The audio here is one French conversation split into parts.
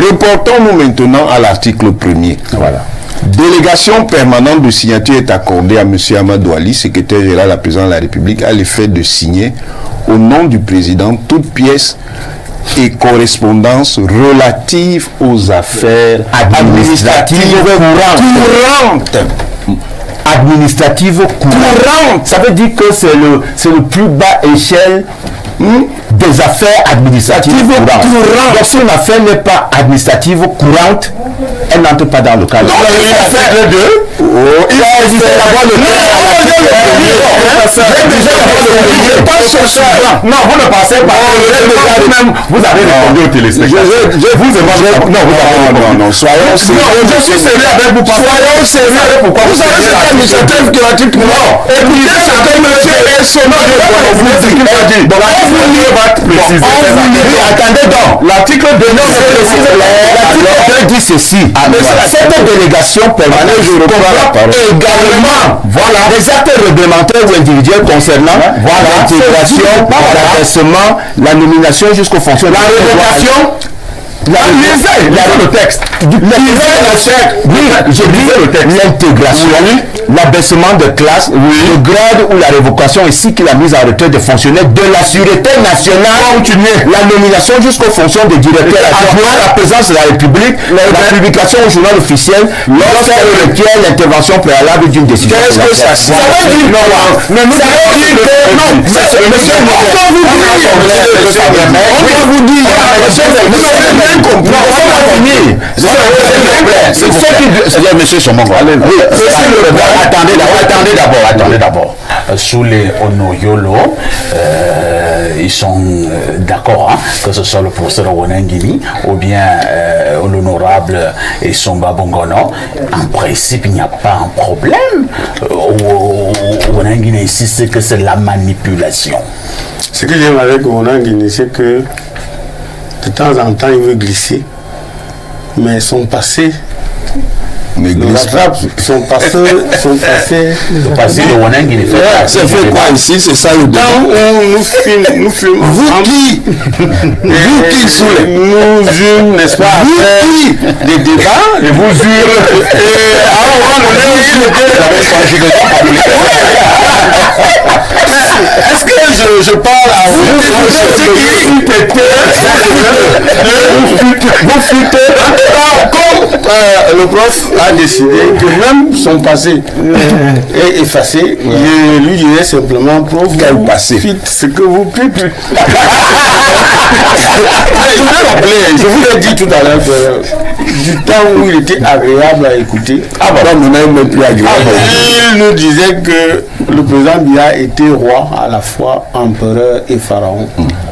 Reportons-nous maintenant à l'article 1er. Voilà. Délégation permanente de signature est accordée à M. Amadou Ali, secrétaire général de la présidence de la République, à l'effet de signer au nom du président toute pièce et correspondance relative aux affaires administratives courantes. Administrative courante. Ça veut dire que c'est le plus bas échelle des affaires administratives courantes. Donc si une affaire n'est pas administrative courante, elle n'entre pas dans le cadre. Donc l'article 2, il a existé d'abord le non, vous ne pensez pas. Vous avez répondu au téléspectateur. Non, soyons sérieux. Je suis sérieux avec vous. Soyons sérieux. Pourquoi vous savez c'est administratif que l'article non. Écoutez ce que monsieur est sonore de vous dit. Bon, attendez donc. L'article 2 dit ceci. Cette délégation permanente également les actes réglementaires ou individuels concernant l'intégration, l'adressement, la nomination jusqu'aux fonctions. La révocation. Le texte. L'intégration, l'abaissement de classe, le grade ou la révocation ainsi que la mise en retraite des fonctionnaires de la sûreté nationale, la nomination jusqu'aux fonctions des directeurs adjoints, la présence de la République, la publication au journal officiel, lorsqu'elle requiert l'intervention préalable d'une décision. Qu'est-ce que ça signifie? Monsieur Somongo. Attendez d'abord. Sous les Onoyolo, ils sont d'accord, que ce soit le professeur Wanangini ou bien l'honorable Essomba Bongono. En principe, il n'y a pas un problème. Wanangini insiste que c'est la manipulation. Ce que j'aime avec Wanangini, c'est que de temps en temps, il veut glisser. Mais son passé son passé le passé de Wanangini ça fait quoi ici, c'est ça le débat. Nous filmons vous qui nous jûmes, n'est-ce pas, des débats et vous jure est-ce que je parle à vous comme le prof a décidé que même son passé est effacé, je lui dirais simplement prof, quel passé? Ce que vous faites. Je vous l'ai dit tout à l'heure du temps où il était agréable à écouter. Il nous disait que le président Biya était roi, à la fois empereur et pharaon.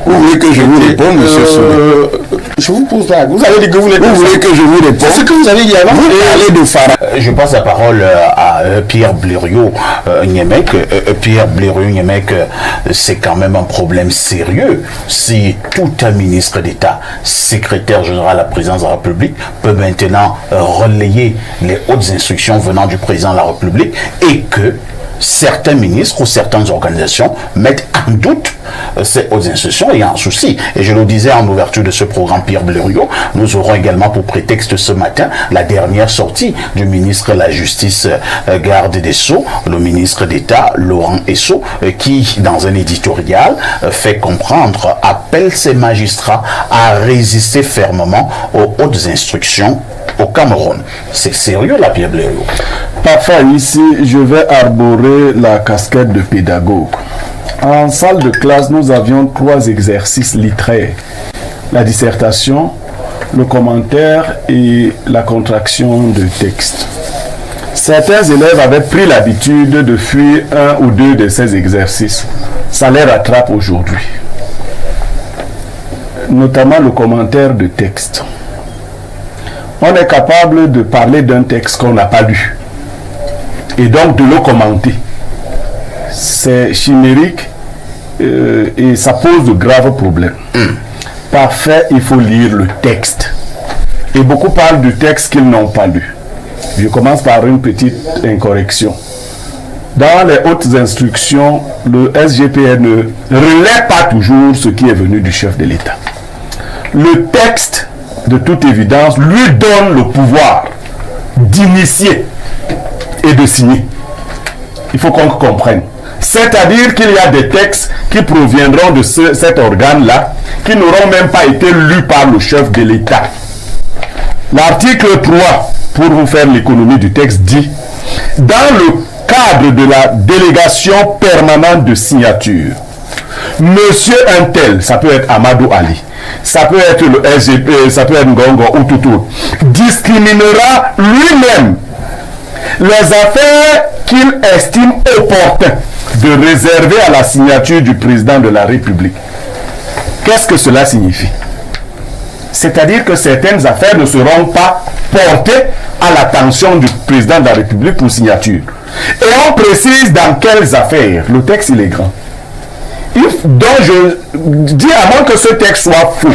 Vous voulez que je vous réponde, monsieur Soulé? Je vous pose la. Vous avez dit que vous l'êtes. Vous voulez que je vous réponde? C'est ce que vous avez dit avant. Vous parlez de pharaon. Je passe la parole à Pierre Blériot-Niemek. Pierre Blériot-Niemek, c'est quand même un problème sérieux. Si tout un ministre d'État, secrétaire général à la présidence de la République, peut maintenant relayer les hautes instructions venant du président de la République et que certains ministres ou certaines organisations mettent en doute ces hautes instructions et un souci. Et je le disais en ouverture de ce programme Pierre Blériot, nous aurons également pour prétexte ce matin la dernière sortie du ministre de la Justice, garde des Sceaux, le ministre d'État Laurent Esso, qui dans un éditorial fait comprendre, appelle ses magistrats à résister fermement aux hautes instructions au Cameroun. C'est sérieux la Pierre Blériot. Parfois ici, je vais arborer la casquette de pédagogue. En salle de classe, nous avions 3 exercices littéraires. La dissertation, le commentaire et la contraction de texte. Certains élèves avaient pris l'habitude de fuir un ou deux de ces exercices. Ça les rattrape aujourd'hui. Notamment le commentaire de texte. On est capable de parler d'un texte qu'on n'a pas lu et donc de le commenter. C'est chimérique et ça pose de graves problèmes. Parfait, il faut lire le texte. Et beaucoup parlent du texte qu'ils n'ont pas lu. Je commence par une petite incorrection. Dans les hautes instructions, le SGPN ne relaie pas toujours ce qui est venu du chef de l'État. Le texte, de toute évidence, lui donne le pouvoir d'initier et de signer. Il faut qu'on comprenne. C'est-à-dire qu'il y a des textes qui proviendront de cet organe-là, qui n'auront même pas été lus par le chef de l'État. L'article 3, pour vous faire l'économie du texte, dit « Dans le cadre de la délégation permanente de signature, Monsieur Untel, ça peut être Amadou Ali, ça peut être le SGP, ça peut être Ngongo ou tout autre, discriminera lui-même les affaires qu'il estime opportun de réserver à la signature du président de la République. » Qu'est-ce que cela signifie? C'est-à-dire que certaines affaires ne seront pas portées à l'attention du président de la République pour signature. Et on précise dans quelles affaires. Le texte, il est grand. Donc je dis, à moins que ce texte soit faux,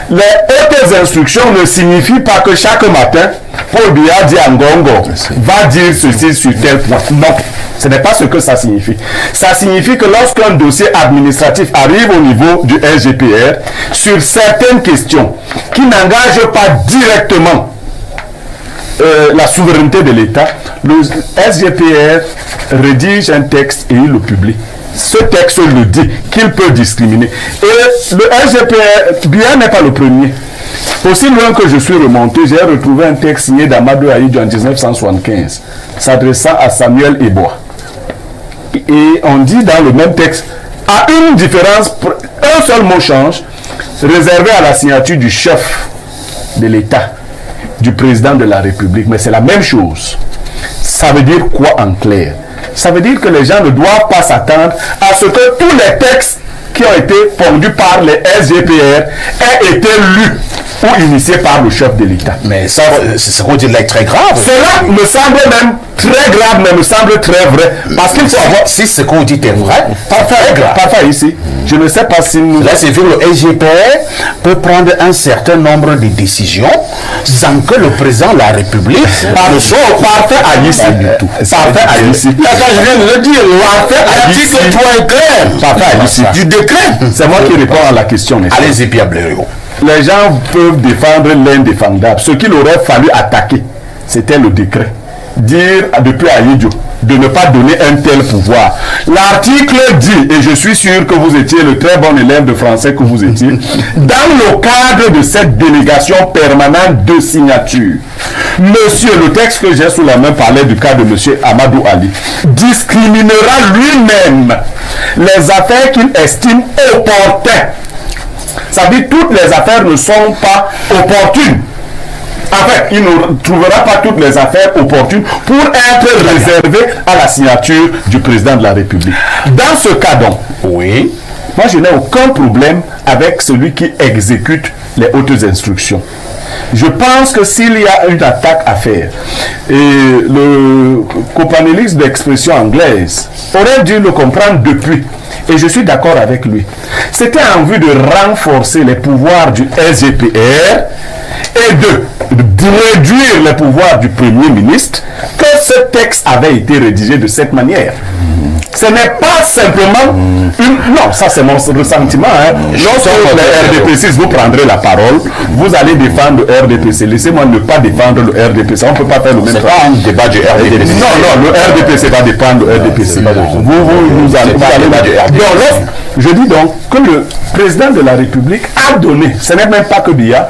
les hautes instructions ne signifient pas que chaque matin, Paul Biya dit à Ngongo, va dire ceci sur tel point. Non, ce n'est pas ce que ça signifie. Ça signifie que lorsqu'un dossier administratif arrive au niveau du SGPR, sur certaines questions qui n'engagent pas directement la souveraineté de l'État, le SGPR rédige un texte et il le publie. Ce texte le dit qu'il peut discriminer. Et le SGPR, bien n'est pas le premier. Aussi loin que je suis remonté, j'ai retrouvé un texte signé d'Amadou Aïdjo en 1975, s'adressant à Samuel Eboa. Et on dit dans le même texte, à une différence, un seul mot change, réservé à la signature du chef de l'État, du président de la République. Mais c'est la même chose. Ça veut dire quoi en clair? Ça veut dire que les gens ne doivent pas s'attendre à ce que tous les textes qui ont été pondus par les SGPR aient été lus ou initiés par le chef de l'État. Mais ça, ce qu'on dit là est très grave. Cela me semble même très grave, mais me semble très vrai. Parce qu'il faut avoir... Si ce qu'on dit est vrai, parfait ici. Je ne sais pas si nous... Là, c'est vu le SGPR peut prendre un certain nombre de décisions sans que le président de la République ne soit parfait à ici. Parfait à ici. Je viens de le dire. L'article 3 est clair. Parfait à ici. Du décret. C'est moi qui réponds à la question. Allez-y, Pierre Blériot. Les gens peuvent défendre l'indéfendable. Ce qu'il aurait fallu attaquer, c'était le décret. Dire depuis Aïdjo de ne pas donner un tel pouvoir. L'article dit, et je suis sûr que vous étiez le très bon élève de français que vous étiez, dans le cadre de cette délégation permanente de signature, monsieur, le texte que j'ai sous la main parlait du cas de monsieur Amadou Ali, discriminera lui-même les affaires qu'il estime opportunes. Ça veut dire que toutes les affaires ne sont pas opportunes. En fait, il ne trouvera pas toutes les affaires opportunes pour être réservées à la signature du président de la République. Dans ce cas donc, oui, moi je n'ai aucun problème avec celui qui exécute les hautes instructions. Je pense que s'il y a une attaque à faire, et le copanéliste d'expression anglaise aurait dû le comprendre depuis, et je suis d'accord avec lui, c'était en vue de renforcer les pouvoirs du SGPR et de réduire les pouvoirs du Premier ministre que ce texte avait été rédigé de cette manière. Ce n'est pas simplement une... Non, ça c'est mon ressentiment. Lorsque le RDPC, vous prendrez la parole, vous allez défendre le RDPC. Laissez-moi ne pas défendre le RDPC. On ne peut pas faire le même travail. C'est pas un débat du RDPC. Non, le RDPC va défendre le RDPC. Vous allez donc, je dis donc que le président de la République a donné, ce n'est même pas que Biya,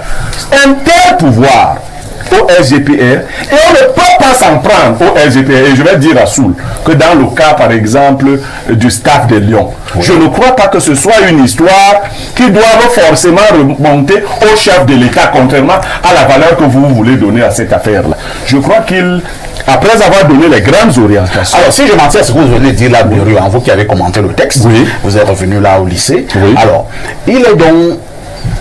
un tel pouvoir au SGPR, et on ne peut pas s'en prendre au SGPR. Et je vais dire à Soul que dans le cas par exemple du staff de Lyon, je ne crois pas que ce soit une histoire qui doit forcément remonter au chef de l'État, contrairement à la valeur que vous voulez donner à cette affaire-là. Je crois qu'il, après avoir donné les grandes orientations... Alors, si je m'en tiens à ce que vous venez de dire là, Blériot, vous qui avez commenté le texte, oui, vous êtes revenu là au lycée, oui, alors, il est donc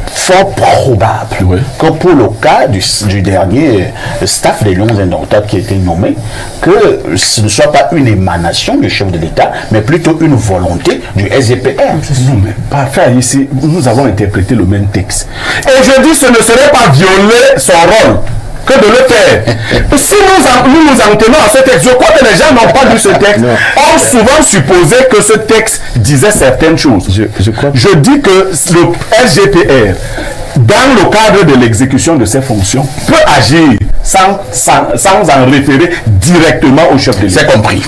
fort probable, oui, que pour le cas du dernier staff des Lions indomptables qui a été nommé, que ce ne soit pas une émanation du chef de l'État, mais plutôt une volonté du SGPR. Non, mais parfait, ici, nous avons interprété le même texte. Et je dis, ce ne serait pas violer son rôle que de le faire. Si nous en tenons à ce texte, je crois que les gens n'ont pas lu ce texte, ont souvent supposé que ce texte disait certaines choses. Je dis que le SGPR dans le cadre de l'exécution de ses fonctions, peut agir sans en référer directement au chef de l'État. C'est compris.